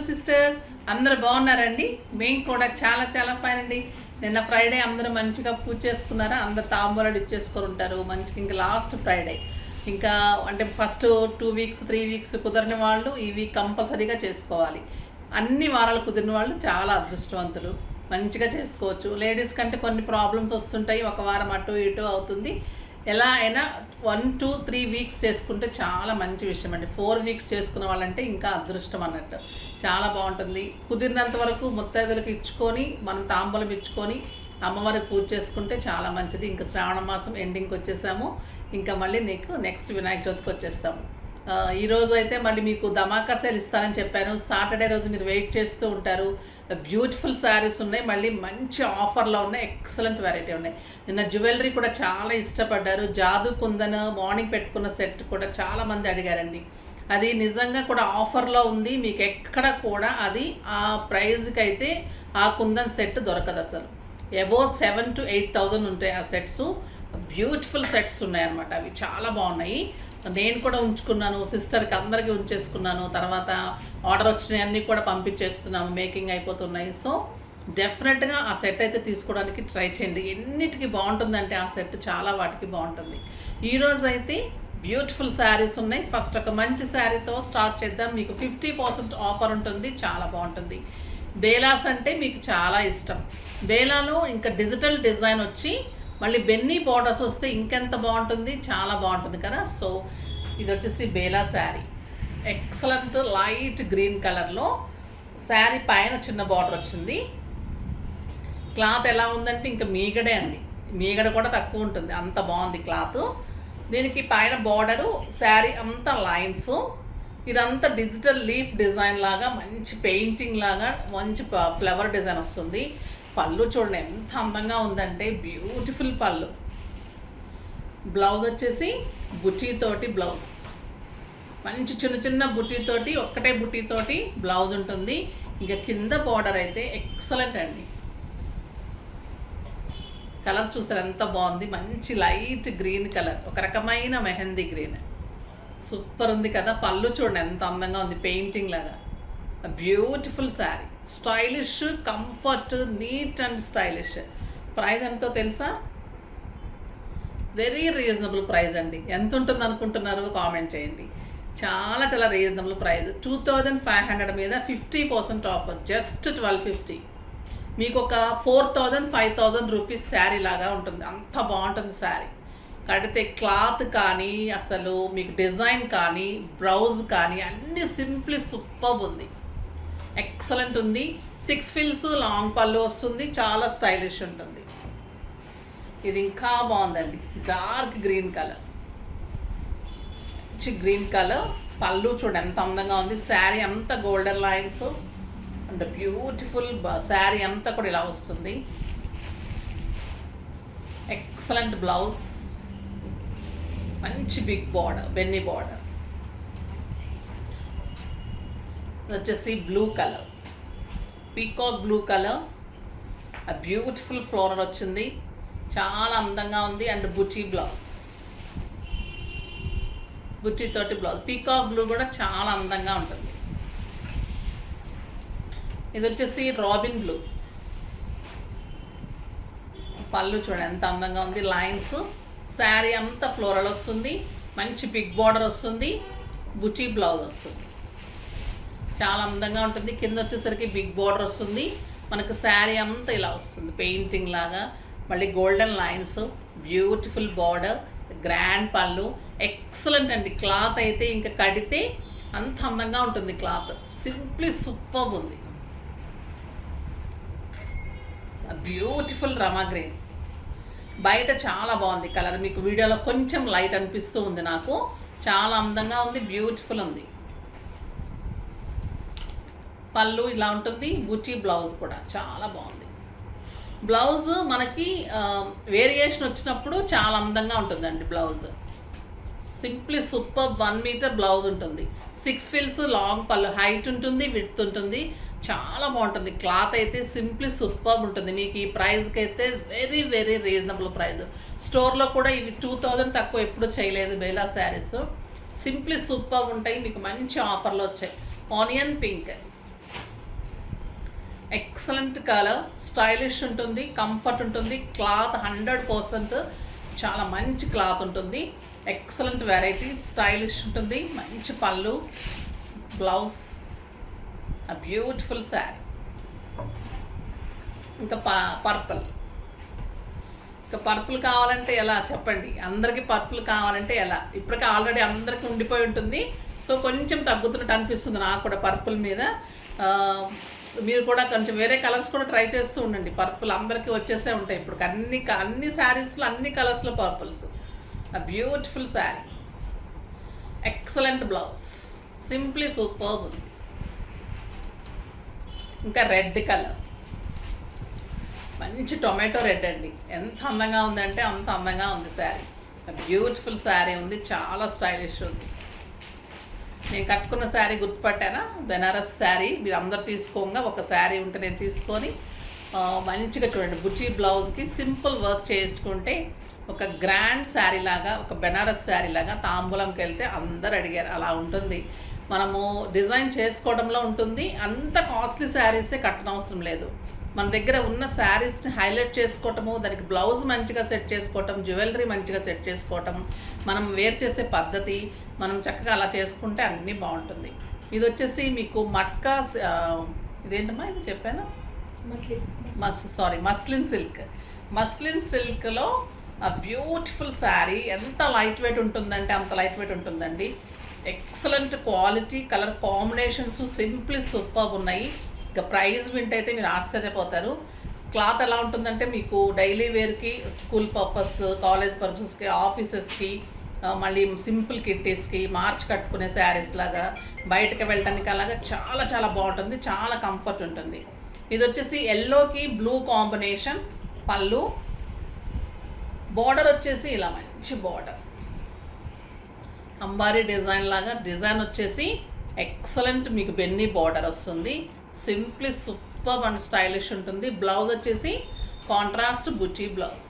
Sisters, అందరూ బాగున్నారండి. మేము కూడా చాలా చాలా ఫైన్ అండి. నిన్న ఫ్రైడే అందరూ మంచిగా పూజ చేసుకున్నారా? అందరు తాంబూలాలు ఇచ్చేసుకొని ఉంటారు మంచిగా. ఇంకా లాస్ట్ ఫ్రైడే, ఇంకా అంటే ఫస్ట్ 2 వీక్స్ 3 వీక్స్ కుదరని వాళ్ళు ఈ వీక్ కంపల్సరీగా చేసుకోవాలి. అన్ని వారాలు కుదిరిన వాళ్ళు చాలా అదృష్టవంతులు, మంచిగా చేసుకోవచ్చు. లేడీస్ కంటే కొన్ని ప్రాబ్లమ్స్ వస్తుంటాయి, ఒక వారం అటు ఇటు అవుతుంది. ఎలా అయినా 1 to 3 వీక్స్ చేసుకుంటే చాలా మంచి విషయం అండి. 4 వీక్స్ చేసుకున్న వాళ్ళంటే ఇంకా అదృష్టం అన్నట్టు, చాలా బాగుంటుంది. కుదిరినంత వరకు ముత్తైదులకు ఇచ్చుకొని మనం తాంబూలం ఇచ్చుకొని అమ్మవారికి పూజ చేసుకుంటే చాలా మంచిది. ఇంకా శ్రావణ మాసం ఎండింగ్కి వచ్చేసాము, ఇంకా మళ్ళీ నెక్స్ట్ వినాయక చవితికి వచ్చేస్తాము. ఈరోజు అయితే మళ్ళీ మీకు ధమాకా సేల్ ఇస్తానని చెప్పాను. సాటర్డే రోజు మీరు వెయిట్ చేస్తూ ఉంటారు. బ్యూటిఫుల్ శారీస్ ఉన్నాయి, మళ్ళీ మంచి ఆఫర్లో ఉన్నాయి, ఎక్సలెంట్ వెరైటీ ఉన్నాయి. నిన్న జ్యువెలరీ కూడా చాలా ఇష్టపడ్డారు. జాదు కుందన్ మార్నింగ్ పెట్టుకున్న సెట్ కూడా చాలామంది అడిగారండి. అది నిజంగా కూడా ఆఫర్లో ఉంది. మీకు ఎక్కడ కూడా అది ఆ ప్రైజ్కి అయితే ఆ కుందన్ సెట్ దొరకదు అసలు. అబోవ్ 7,000 to 8,000 ఉంటాయి ఆ సెట్స్. బ్యూటిఫుల్ సెట్స్ ఉన్నాయి అన్నమాట. అవి చాలా బాగున్నాయి. నేను కూడా ఉంచుకున్నాను, సిస్టర్కి అందరికీ ఉంచేసుకున్నాను. తర్వాత ఆర్డర్ వచ్చినాయన్నీ కూడా పంపించేస్తున్నాము, మేకింగ్ అయిపోతున్నాయి. సో డెఫినెట్గా ఆ సెట్ అయితే తీసుకోవడానికి ట్రై చేయండి. ఎన్నిటికీ బాగుంటుందంటే ఆ సెట్ చాలా వాటికి బాగుంటుంది. ఈరోజు అయితే బ్యూటిఫుల్ శారీస్ ఉన్నాయి. ఫస్ట్ ఒక మంచి శారీతో స్టార్ట్ చేద్దాం. మీకు 50% ఆఫర్ ఉంటుంది, చాలా బాగుంటుంది. బేలాస్ అంటే మీకు చాలా ఇష్టం. బేలాలో ఇంకా డిజిటల్ డిజైన్ వచ్చి మళ్ళీ బెన్నీ బార్డర్స్ వస్తే ఇంకెంత బాగుంటుంది, చాలా బాగుంటుంది కదా. సో ఇది వచ్చేసి Bela sari, excellent light green కలర్లో శారీ పైన చిన్న బార్డర్ వచ్చింది. క్లాత్ ఎలా ఉందంటే ఇంకా మీగడే అండి, మీగడ కూడా తక్కువ ఉంటుంది, అంత బాగుంది క్లాత్. దీనికి పైన బార్డరు, శారీ అంతా లైన్స్, ఇదంతా డిజిటల్ లీఫ్ డిజైన్ లాగా మంచి పెయింటింగ్ లాగా మంచి ఫ్లవర్ డిజైన్ వస్తుంది. పళ్ళు చూడండి ఎంత అందంగా ఉందంటే, బ్యూటిఫుల్ పళ్ళు. బ్లౌజ్ వచ్చేసి బుటీతోటి బ్లౌజ్, మంచి చిన్న చిన్న బుటీతోటి, ఒక్కటే బుటీతోటి బ్లౌజ్ ఉంటుంది. ఇంకా కింద బార్డర్ అయితే ఎక్సలెంట్ అండి. కలర్ చూస్తారు ఎంత బాగుంది, మంచి లైట్ గ్రీన్ కలర్, ఒక రకమైన మెహందీ గ్రీన్, సూపర్ ఉంది కదా. పళ్ళు చూడండి ఎంత అందంగా ఉంది, పెయింటింగ్ లాగా. Beautiful sari, stylish, comfort, neat and stylish. Price ఎంతో తెలుసా? వెరీ రీజనబుల్ ప్రైస్ అండి. ఎంత ఉంటుంది అనుకుంటున్నారు కామెంట్ చేయండి. చాలా చాలా రీజనబుల్ ప్రైస్. 2,500 మీద 50% ఆఫర్, జస్ట్ 1,250. మీకు ఒక 4,000 5,000 రూపీస్ శారీ లాగా ఉంటుంది, అంత బాగుంటుంది శారీ. కడితే క్లాత్ కానీ, అసలు మీకు డిజైన్ కానీ, బ్లౌజ్ కానీ అన్నీ సింప్లీ సూపర్ ఉంది, ఎక్సలెంట్ ఉంది. 6 ఫిల్స్ లాంగ్ పళ్ళు వస్తుంది, చాలా స్టైలిష్ ఉంటుంది. ఇది ఇంకా బాగుందండి, డార్క్ గ్రీన్ కలర్, మంచి గ్రీన్ కలర్. పళ్ళు చూడండి ఎంత అందంగా ఉంది. శారీ అంతా golden lines and beautiful sari అంతా కూడా ఇలా వస్తుంది. ఎక్సలెంట్ బ్లౌజ్, మంచి బిగ్ బార్డర్, బెన్నీ బార్డర్. వచ్చేసి blue colour, peacock blue colour, ఆ బ్యూటిఫుల్ ఫ్లోరల్ వచ్చింది, చాలా అందంగా ఉంది. And buti blouse, బుటీతోటి blouse. Peacock blue కూడా చాలా అందంగా ఉంటుంది. ఇది వచ్చేసి రాబిన్ బ్లూ, పళ్ళు చూడండి ఎంత అందంగా ఉంది, లైన్స్. శారీ అంతా ఫ్లోరల్ వస్తుంది, మంచి బిగ్ బార్డర్ వస్తుంది, బుటీ బ్లౌజ్ వస్తుంది, చాలా అందంగా ఉంటుంది. కింద వచ్చేసరికి బిగ్ బార్డర్ వస్తుంది, మనకు శారీ అంతా ఇలా వస్తుంది పెయింటింగ్ లాగా. మళ్ళీ golden lines, beautiful border, grand పళ్ళు, ఎక్సలెంట్ అండి. క్లాత్ అయితే ఇంకా కడితే అంత అందంగా ఉంటుంది క్లాత్, సింప్లీ సూపర్ ఉంది. బ్యూటిఫుల్ రమా గ్రీన్, బయట చాలా బాగుంది కలర్, మీకు వీడియోలో కొంచెం లైట్ అనిపిస్తూ ఉంది, నాకు చాలా అందంగా ఉంది, బ్యూటిఫుల్ ఉంది. పళ్ళు ఇలా ఉంటుంది, బుటీ బ్లౌజ్ కూడా చాలా బాగుంది. బ్లౌజ్ మనకి వేరియేషన్ వచ్చినప్పుడు చాలా అందంగా ఉంటుందండి blouse, simply super. 1 meter blouse ఉంటుంది, 6 ఫిల్స్ లాంగ్ పళ్ళు, హైట్ ఉంటుంది, విడ్త్ ఉంటుంది, చాలా బాగుంటుంది. క్లాత్ అయితే సింప్లీ సూపర్ ఉంటుంది. మీకు ఈ ప్రైస్కి అయితే వెరీ వెరీ రీజనబుల్ ప్రైస్. స్టోర్లో కూడా ఇవి 2,000 తక్కువ ఎప్పుడు చేయలేదు బేలా శారీస్. సింప్లీ సూపర్ ఉంటాయి, మీకు మంచి ఆఫర్లో వచ్చాయి. Onion pink, excellent colour, stylish ఉంటుంది, కంఫర్ట్ ఉంటుంది, క్లాత్ 100% చాలా మంచి క్లాత్ ఉంటుంది. ఎక్సలెంట్ వెరైటీ, స్టైలిష్ ఉంటుంది, మంచి పళ్ళు, బ్లౌజ్, a beautiful saree. ఇంకా పర్పుల్. ఇంకా పర్పుల్ కావాలంటే ఎలా చెప్పండి, అందరికీ పర్పుల్ కావాలంటే ఎలా? ఇప్పటికీ ఆల్రెడీ అందరికీ ఉండిపోయి ఉంటుంది. సో కొంచెం తగ్గుతున్నట్టు అనిపిస్తుంది నాకు కూడా పర్పుల్ మీద. మీరు కూడా కొంచెం వేరే కలర్స్ కూడా ట్రై చేస్తూ ఉండండి. పర్పుల్ అందరికీ వచ్చేసే ఉంటాయి ఇప్పుడు అన్ని శారీస్లో అన్ని కలర్స్లో పర్పుల్స్. ఆ beautiful sari, excellent blouse, simply superb. ఇంకా రెడ్ కలర్, మంచి టొమాటో రెడ్ అండి. ఎంత అందంగా ఉందంటే అంత అందంగా ఉంది శారీ. బ్యూటిఫుల్ శారీ ఉంది, చాలా స్టైలిష్ ఉంది. నేను కట్టుకున్న శారీ గుర్తుపట్టానా? బెనారస్ శారీ. మీరు అందరు తీసుకోగా ఒక శారీ ఉంటే నేను తీసుకొని మంచిగా చూడండి, బుచ్చి బ్లౌజ్కి సింపుల్ వర్క్ చేసుకుంటే ఒక గ్రాండ్ శారీ లాగా, ఒక బెనారస్ శారీ లాగా తాంబూలంకి వెళ్తే అందరు అడిగారు. అలా ఉంటుంది. మనము డిజైన్ చేసుకోవడంలో ఉంటుంది. అంత కాస్ట్లీ శారీసే కట్టనవసరం లేదు. మన దగ్గర ఉన్న శారీస్ని హైలైట్ చేసుకోవటము, దానికి బ్లౌజ్ మంచిగా సెట్ చేసుకోవటం, జ్యువెలరీ మంచిగా సెట్ చేసుకోవటం, మనం వేర్ చేసే పద్ధతి మనం చక్కగా అలా చేసుకుంటే అన్నీ బాగుంటుంది. ఇది వచ్చేసి మీకు మట్కా, ఇదేంటమ్మా ఇది చెప్పాను, మస్లిన్ సిల్క్. మస్లిన్ సిల్క్లో ఆ బ్యూటిఫుల్ శారీ. ఎంత లైట్ వెయిట్ ఉంటుందంటే అంత లైట్ వెయిట్ ఉంటుందండి. Excellent quality, colour combinations simply superb ఉన్నాయి. ఇక ప్రైస్ వింటైతే మీరు ఆశ్చర్యపోతారు. క్లాత్ ఎలా ఉంటుందంటే మీకు డైలీ వేర్కి, స్కూల్ పర్పస్, కాలేజ్ పర్పస్కి, ఆఫీసెస్కి, మళ్ళీ సింపుల్ కిట్టీస్కి, మార్చ్ కట్టుకునే శారీస్ లాగా, బయటకు వెళ్ళటానికి అలాగా చాలా చాలా బాగుంటుంది, చాలా కంఫర్ట్ ఉంటుంది. ఇది వచ్చేసి ఎల్లోకి బ్లూ కాంబినేషన్ పళ్ళు. బార్డర్ వచ్చేసి ఇలా మంచి బార్డర్, అంబారీ డిజైన్ లాగా. డిజైన్ వచ్చేసి ఎక్సలెంట్ మీకు బెన్నీ బార్డర్ వస్తుంది. సింప్లీ సూపర్ అండ్ స్టైలిష్ ఉంటుంది. బ్లౌజ్ వచ్చేసి కాంట్రాస్ట్ బుచ్చి బ్లౌజ్,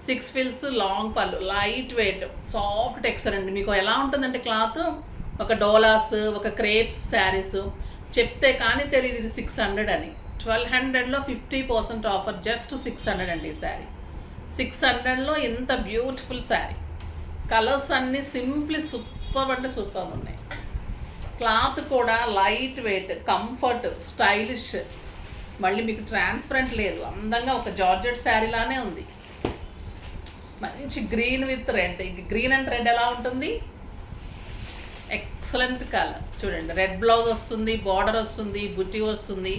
6 ఫిల్స్, లాంగ్ పళ్ళు, లైట్ వెయిట్, సాఫ్ట్ టెక్స్చర్ అండి. మీకు ఎలా ఉంటుందంటే క్లాత్ ఒక డోలాస్, ఒక క్రేప్స్ శారీస్ చెప్తే కానీ తెలియదు ఇది 600 అని. 1200లో 50% ఆఫర్, జస్ట్ 600 అండి ఈ శారీ. 600లో ఇంత బ్యూటిఫుల్ శారీ. కలర్స్ అన్నీ సింప్లీ సూపర్ అంటే సూపర్ ఉన్నాయి. క్లాత్ కూడా లైట్ వెయిట్, కంఫర్ట్, స్టైలిష్, మళ్ళీ మీకు ట్రాన్స్పరెంట్ లేదు, అందంగా ఒక జార్జెట్ శారీలానే ఉంది. మంచి green with red. Green and red ఎలా ఉంటుంది? ఎక్సలెంట్ కలర్ చూడండి. రెడ్ బ్లౌజ్ వస్తుంది, బార్డర్ వస్తుంది, బుట్టి వస్తుంది,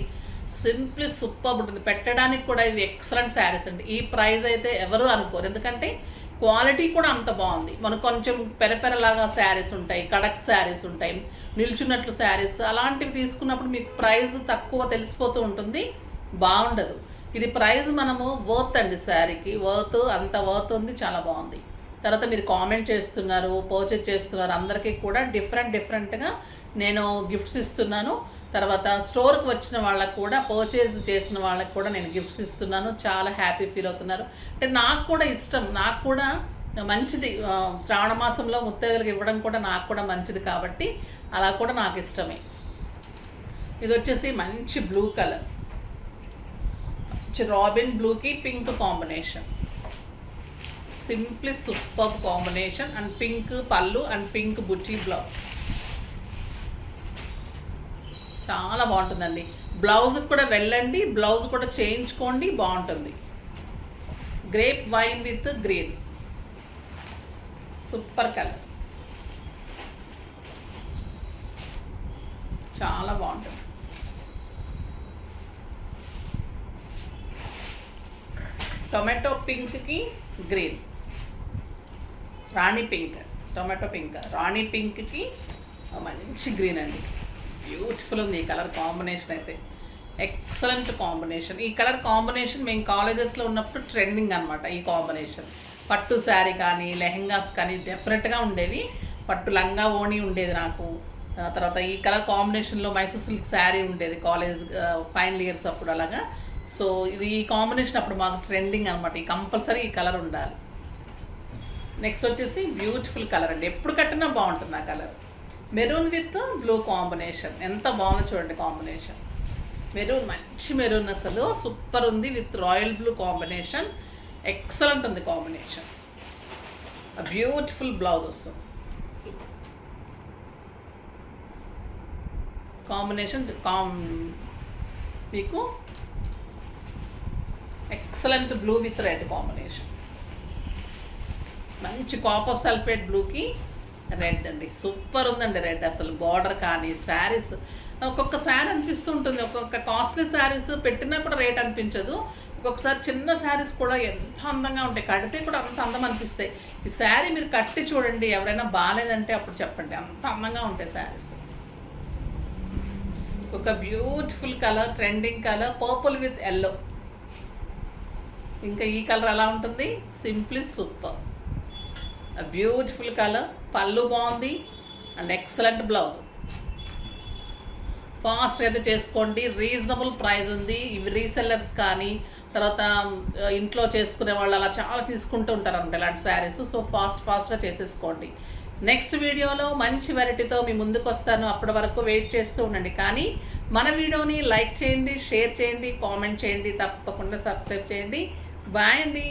సింప్లీ సూపర్ ఉంటుంది. పెట్టడానికి కూడా ఇవి ఎక్సలెంట్ శారీస్ అండి. ఈ ప్రైస్ అయితే ఎవరు అనుకోరు, ఎందుకంటే క్వాలిటీ కూడా అంత బాగుంది. మనకు కొంచెం పెరపెరలాగా శారీస్ ఉంటాయి, కడక్ శారీస్ ఉంటాయి, నిల్చున్నట్లు శారీస్, అలాంటివి తీసుకున్నప్పుడు మీకు ప్రైస్ తక్కువ తెలిసిపోతూ ఉంటుంది, బాగుండదు. ఇది ప్రైస్ మనము వర్త్ అండి, శారీకి వర్త్, అంత వర్త్ ఉంది, చాలా బాగుంది. తర్వాత మీరు కామెంట్ చేస్తున్నారు, పర్చేజ్ చేస్తున్నారు, అందరికీ కూడా డిఫరెంట్గా నేను గిఫ్ట్స్ ఇస్తున్నాను. తర్వాత స్టోర్కి వచ్చిన వాళ్ళకు కూడా, పర్చేజ్ చేసిన వాళ్ళకి కూడా నేను గిఫ్ట్స్ ఇస్తున్నాను. చాలా హ్యాపీ ఫీల్ అవుతున్నారు. అంటే నాకు కూడా ఇష్టం, నాకు కూడా మంచిది. శ్రావణ మాసంలో ముత్తైదులకు ఇవ్వడం కూడా నాకు కూడా మంచిది కాబట్టి అలా కూడా నాకు ఇష్టమే. ఇది వచ్చేసి మంచి బ్లూ కలర్, మంచి రాబిన్ బ్లూకి pink combination, simply super combination. And pink పళ్ళు అండ్ పింక్ బుచ్చి బ్లౌజ్, చాలా బాగుంటుందండి. బ్లౌజ్కి కూడా వెళ్ళండి, బ్లౌజ్ కూడా చేయించుకోండి, బాగుంటుంది. Grape wine with green, super colour, చాలా బాగుంటుంది. టొమాటో పింక్కి గ్రీన్, రాణి పింక్, టొమాటో పింక్, రాణి పింక్కి మంచి గ్రీన్ అండి. బ్యూటిఫుల్ ఉంది ఈ కలర్ కాంబినేషన్ అయితే, ఎక్సలెంట్ కాంబినేషన్. ఈ కలర్ కాంబినేషన్ మేము కాలేజెస్లో ఉన్నప్పుడు ట్రెండింగ్ అనమాట. ఈ కాంబినేషన్ పట్టు శారీ కానీ, లెహెంగాస్ కానీ డెఫినెట్గా ఉండేవి. పట్టు లంగా ఓణి ఉండేది నాకు. తర్వాత ఈ కలర్ కాంబినేషన్లో మైసూర్ సిల్క్ శారీ ఉండేది కాలేజ్ ఫైనల్ ఇయర్స్ అప్పుడు అలాగా. సో ఇది ఈ కాంబినేషన్ అప్పుడు మాకు ట్రెండింగ్ అనమాట. ఈ కంపల్సరీ ఈ కలర్ ఉండాలి. నెక్స్ట్ వచ్చేసి బ్యూటిఫుల్ కలర్ అండి, ఎప్పుడు కట్టినా బాగుంటుంది ఆ colour. Maroon with blue combination, ఎంత బాగుందో చూడండి కాంబినేషన్. మెరూన్, మంచి మెరూన్, అసలు సూపర్ ఉంది. With royal blue combination, excellent ఉంది కాంబినేషన్. బ్యూటిఫుల్ బ్లౌజ్ వస్తుంది కాంబినేషన్. మీకు excellent blue with red combination. మంచి కాపర్ సల్ఫేట్ బ్లూకి రెడ్ అండి, సూపర్ ఉందండి రెడ్. అసలు బార్డర్ కానీ శారీస్, ఒక్కొక్క శారీ అనిపిస్తుంటుంది, ఒక్కొక్క కాస్ట్లీ శారీస్ పెట్టినా కూడా రేట్ అనిపించదు. ఒక్కొక్కసారి చిన్న శారీస్ కూడా ఎంత అందంగా ఉంటాయి, కడితే కూడా అంత అందం అనిపిస్తాయి. ఈ శారీ మీరు కట్టి చూడండి, ఎవరైనా బాగాలేదంటే అప్పుడు చెప్పండి, అంత అందంగా ఉంటాయి శారీస్. ఒక beautiful colour, trending colour, purple with yellow. ఇంకా ఈ కలర్ ఎలా ఉంటుంది, సింప్లీ సూపర్. బ్యూటిఫుల్ కలర్, పళ్ళు బాగుంది అండ్ ఎక్సలెంట్ బ్లౌజ్. ఫాస్ట్ అయితే చేసుకోండి, రీజనబుల్ ప్రైస్ ఉంది. ఇవి రీసెల్లర్స్ కానీ తర్వాత ఇంట్లో చేసుకునే వాళ్ళు అలా చాలా తీసుకుంటూ ఉంటారు అంటే ఇలాంటి శారీస్. సో ఫాస్ట్గా చేసేసుకోండి. నెక్స్ట్ వీడియోలో మంచి వెరైటీతో మీ ముందుకు వస్తాను. అప్పటి వరకు వెయిట్ చేస్తూ ఉండండి. కానీ మన వీడియోని లైక్ చేయండి, షేర్ చేయండి, కామెంట్ చేయండి, తప్పకుండా సబ్స్క్రైబ్ చేయండి. బాయ్ అండి.